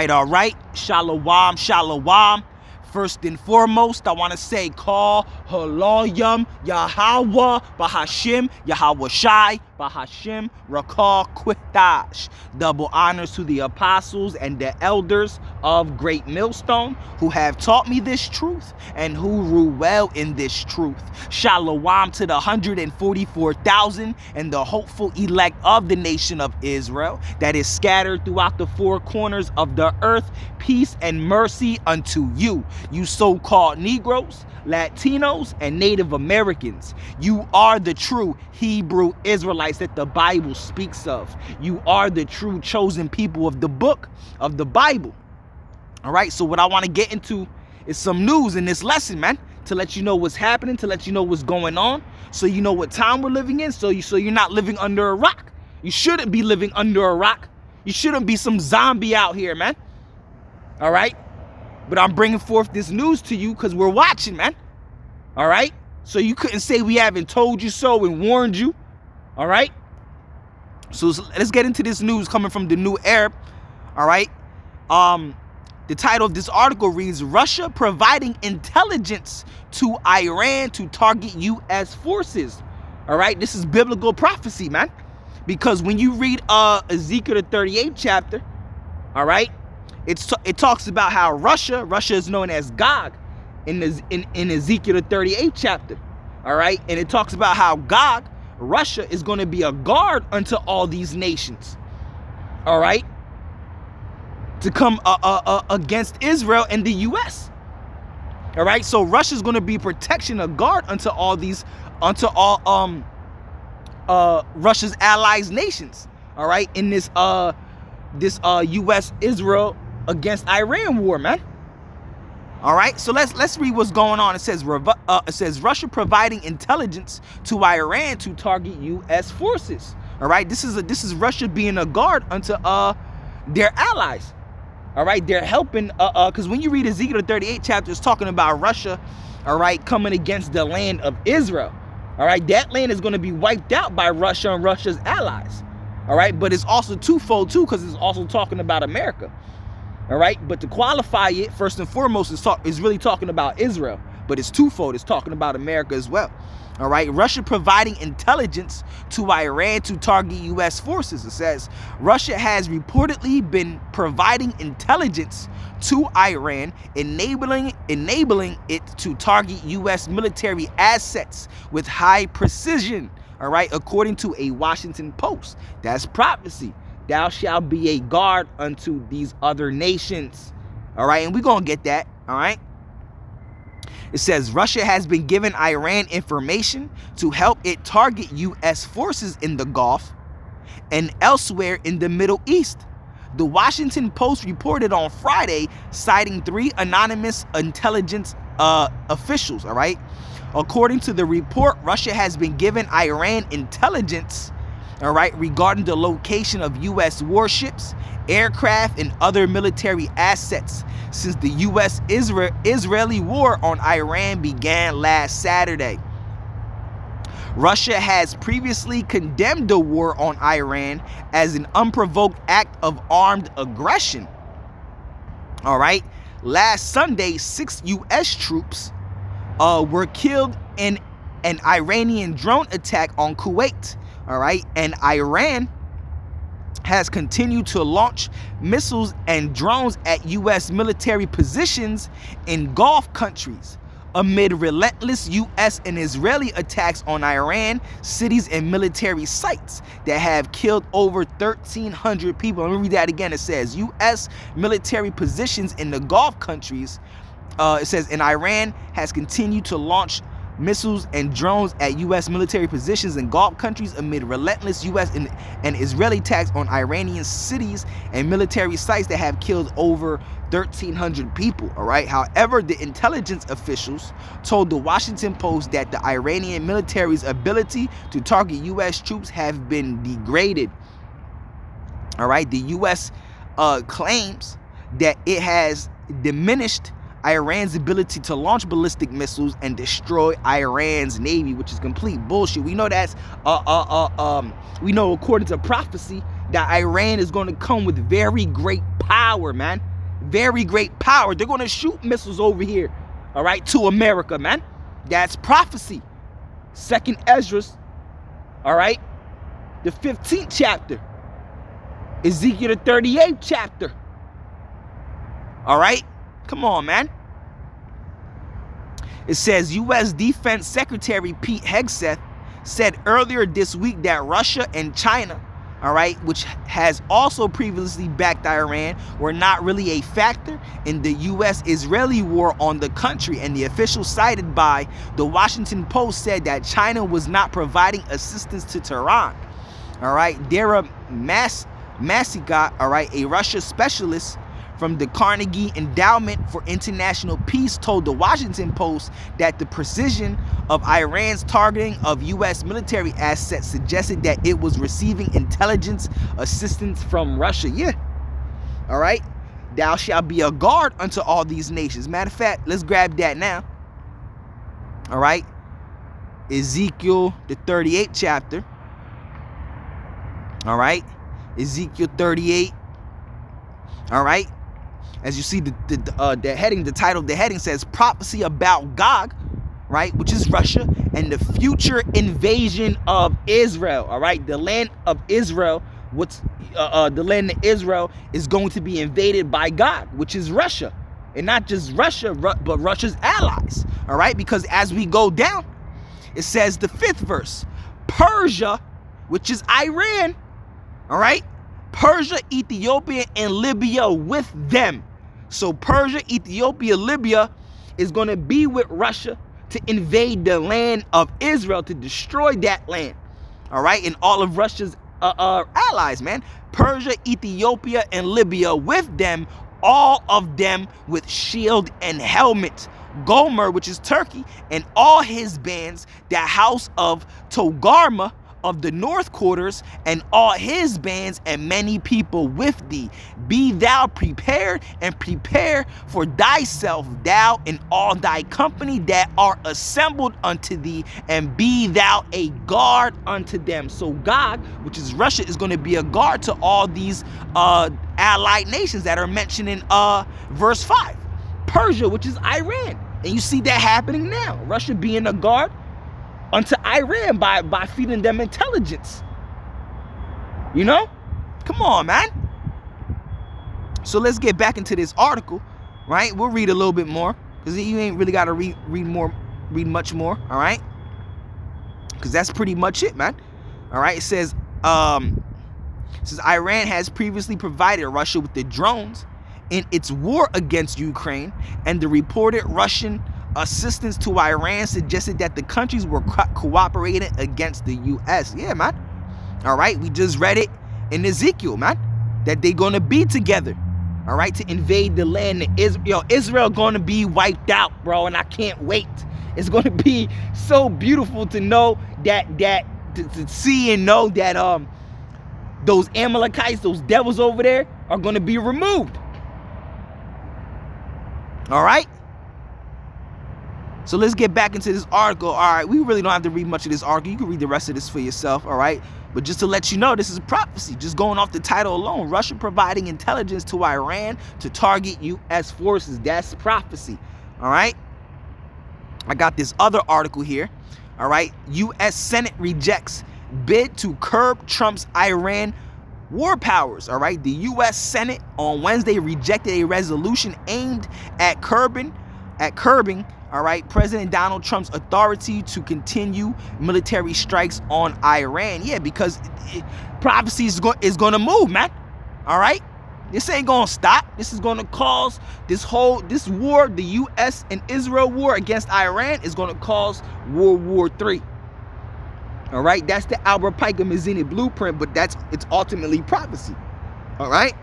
All right. Shalom, shalom. First and foremost, I want to say, call Halayim Yahweh Bahashim Yahweh Shai Bahashim Rakal Quitash. Double honors to the apostles and the elders of Great Millstone who have taught me this truth and who rule well in this truth. Shalom to the 144,000 and the hopeful elect of the nation of Israel that is scattered throughout the four corners of the earth. Peace and mercy unto you, you so-called Negroes, Latinos, and Native Americans. You are the true Hebrew Israelites that the Bible speaks of. You are the true chosen people of the book of the Bible. All right, so what I want to get into is some news in this lesson, man, to let you know what's happening, to let you know what's going on, so you know what time we're living in, so you're not living under a rock. You shouldn't be living under a rock. You shouldn't be some zombie out here, man. All right, but I'm bringing forth this news to you because we're watching, man. All right, so you couldn't say we haven't told you so and warned you. All right, so let's get into this news coming from the New Arab. All right, the title of this article reads, Russia providing intelligence to Iran to target U.S. forces. All right, this is biblical prophecy, man, because when you read Ezekiel the 38th chapter, all right, it talks about how Russia is known as Gog in Ezekiel the 38th chapter, all right, and it talks about how Gog, Russia, is going to be a guard unto all these nations, all right, to come against Israel and the U.S. All right, so Russia's going to be protection, a guard unto all these, unto all Russia's allies nations. All right, in this U.S. Israel against Iran war, man. All right, so let's read what's going on. It says Russia providing intelligence to Iran to target U.S. forces. All right, this is Russia being a guard unto their allies. All right, they're helping because when you read Ezekiel the 38th chapter, it's talking about Russia, all right, coming against the land of Israel. All right, that land is going to be wiped out by Russia and Russia's allies. All right, but it's also twofold too, because it's also talking about America. All right, but to qualify it, first and foremost, is really talking about Israel, but it's twofold. It's talking about America as well. All right, Russia providing intelligence to Iran to target U.S. forces. It says Russia has reportedly been providing intelligence to Iran, enabling it to target U.S. military assets with high precision. All right, according to a Washington Post. That's prophecy. Thou shalt be a guard unto these other nations. All right, and we're going to get that. All right. It says Russia has been giving Iran information to help it target U.S. forces in the Gulf and elsewhere in the Middle East. The Washington Post reported on Friday, citing 3 anonymous intelligence officials. All right. According to the report, Russia has been giving Iran intelligence, all right, regarding the location of U.S. warships, aircraft, and other military assets since the U.S.-Israeli war on Iran began last Saturday. Russia has previously condemned the war on Iran as an unprovoked act of armed aggression. All right. Last Sunday, 6 U.S. troops were killed in an Iranian drone attack on Kuwait. All right, and Iran has continued to launch missiles and drones at U.S. military positions in Gulf countries amid relentless U.S. and Israeli attacks on Iran, cities, and military sites that have killed over 1,300 people. Let me read that again. It says U.S. military positions in the Gulf countries. It says, and Iran has continued to launch missiles and drones at U.S. military positions in Gulf countries amid relentless U.S. and Israeli attacks on Iranian cities and military sites that have killed over 1,300 people. All right. However, the intelligence officials told the Washington Post that the Iranian military's ability to target U.S. troops have been degraded. All right. The U.S. Claims that it has diminished Iran's ability to launch ballistic missiles and destroy Iran's navy, which is complete bullshit. We know that's we know according to prophecy that Iran is going to come with very great power, man. very great power. They're going to shoot missiles over here, all right, to America, man. That's prophecy. 2nd Ezra, all right, the 15th chapter. Ezekiel, the 38th chapter. All right, come on, man. It says U.S. Defense Secretary Pete Hegseth said earlier this week that Russia and China, all right, which has also previously backed Iran, were not really a factor in the U.S.-Israeli war on the country. And the official cited by the Washington Post said that China was not providing assistance to Tehran. All right, Dara Masiga, all right, a Russia specialist from the Carnegie Endowment for International Peace, told the Washington Post that the precision of Iran's targeting of U.S. military assets suggested that it was receiving intelligence assistance from Russia. Yeah. All right. Thou shalt be a guard unto all these nations. Matter of fact, let's grab that now. All right. Ezekiel, the 38th chapter. All right. Ezekiel 38. All right. As you see, the heading, the title of the heading says prophecy about Gog, right, which is Russia, and the future invasion of Israel. All right, the land of Israel, the land of Israel is going to be invaded by Gog, which is Russia, and not just Russia, but Russia's allies. All right, because as we go down, it says the 5th verse, Persia, which is Iran, all right, Persia, Ethiopia, and Libya with them. So Persia, Ethiopia, Libya is going to be with Russia to invade the land of Israel, to destroy that land. All right, and all of Russia's allies, man. Persia, Ethiopia, and Libya with them, all of them with shield and helmet. Gomer, which is Turkey, and all his bands, the house of Togarma of the north quarters, and all his bands, and many people with thee. Be thou prepared, and prepare for thyself, thou and all thy company that are assembled unto thee, and be thou a guard unto them. So Gog, which is Russia, is going to be a guard to all these allied nations that are mentioned in verse 5. Persia, which is Iran, and you see that happening now. Russia being a guard unto Iran by feeding them intelligence. You know? Come on, man. So let's get back into this article, right? We'll read a little bit more, because you ain't really got to read much more, all right? Because that's pretty much it, man. All right, it says Iran has previously provided Russia with the drones in its war against Ukraine, and the reported Russian assistance to Iran suggested that the countries were cooperating against the U.S. Yeah, man. All right, we just read it in Ezekiel, man, that they're going to be together, all right, to invade the land of Israel. Israel going to be wiped out, bro, and I can't wait. It's going to be so beautiful to know to see and know that those Amalekites, those devils over there, are going to be removed. All right. So let's get back into this article. All right, we really don't have to read much of this article. You can read the rest of this for yourself, all right? But just to let you know, this is a prophecy. Just going off the title alone, Russia providing intelligence to Iran to target U.S. forces. That's prophecy, all right? I got this other article here, all right? U.S. Senate rejects bid to curb Trump's Iran war powers, all right? The U.S. Senate on Wednesday rejected a resolution aimed at curbing, all right, President Donald Trump's authority to continue military strikes on Iran. Yeah, because prophecy is going to move, man. All right, this ain't going to stop. This is going to cause this war, the U.S. and Israel war against Iran, is going to cause World War III. All right, that's the Albert Pike and Mazzini blueprint, but it's ultimately prophecy. All right.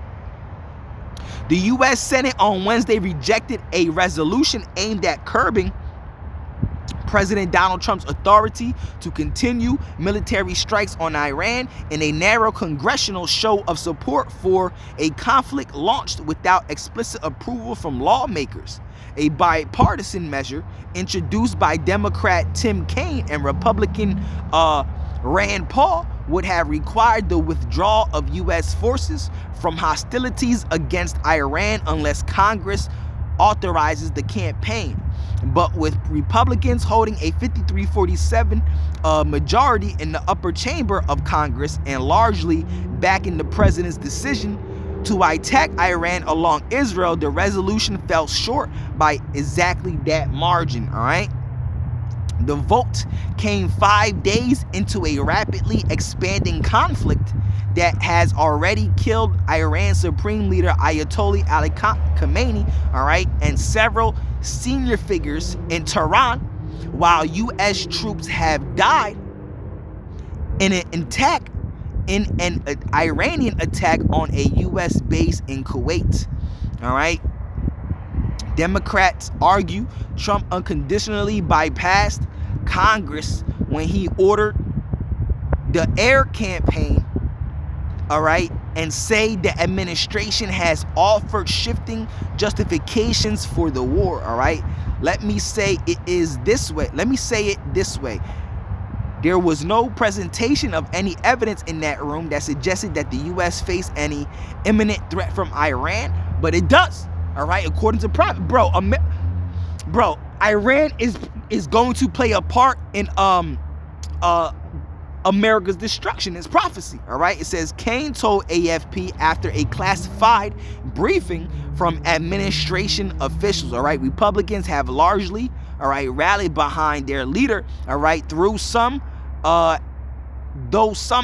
The U.S. Senate on Wednesday rejected a resolution aimed at curbing President Donald Trump's authority to continue military strikes on Iran in a narrow congressional show of support for a conflict launched without explicit approval from lawmakers. A bipartisan measure introduced by Democrat Tim Kaine and Republican Rand Paul would have required the withdrawal of U.S. forces from hostilities against Iran unless Congress authorizes the campaign. But with Republicans holding a 53-47 majority in the upper chamber of Congress and largely backing the president's decision to attack Iran along Israel, the resolution fell short by exactly that margin, all right? The vote came 5 days into a rapidly expanding conflict that has already killed Iran's supreme leader Ayatollah Ali Khamenei, all right, and several senior figures in Tehran, while U.S. troops have died in an Iranian attack on a U.S. base in Kuwait, all right? Democrats argue Trump unconditionally bypassed Congress when he ordered the air campaign, all right, and say the administration has offered shifting justifications for the war, all right? Let me say it this way. There was no presentation of any evidence in that room that suggested that the U.S. faced any imminent threat from Iran, but it does. All right, according to bro, Iran is going to play a part in America's destruction. It's prophecy. All right, it says Kane told AFP after a classified briefing from administration officials. All right, Republicans have largely, all right, rallied behind their leader. All right, though some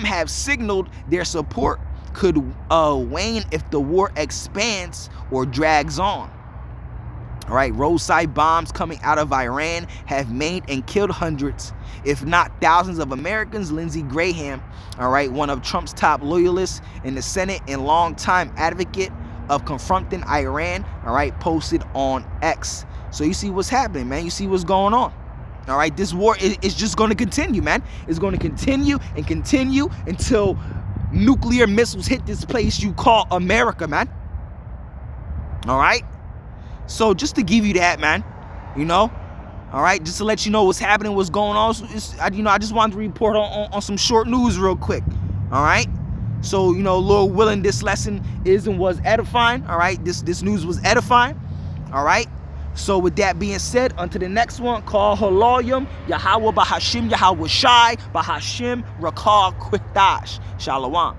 have signaled their support could wane if the war expands or drags on. All right, roadside bombs coming out of Iran have maimed and killed hundreds, if not thousands of Americans. Lindsey Graham, all right, one of Trump's top loyalists in the Senate and longtime advocate of confronting Iran, all right, posted on X. So you see what's happening, man. You see what's going on. All right, this war is just going to continue, man. It's going to continue and continue until nuclear missiles hit this place you call America, man. All right. So just to give you that, man, you know, all right, just to let you know what's happening, what's going on. So I just wanted to report on some short news real quick. All right. So, Lord willing, this lesson is and was edifying. All right. This news was edifying. All right. So with that being said, on to the next one. Call Haloyim, Yahweh Bahashim, Yahweh Shai, Bahashim, Rakal Kwikdash. Shalom.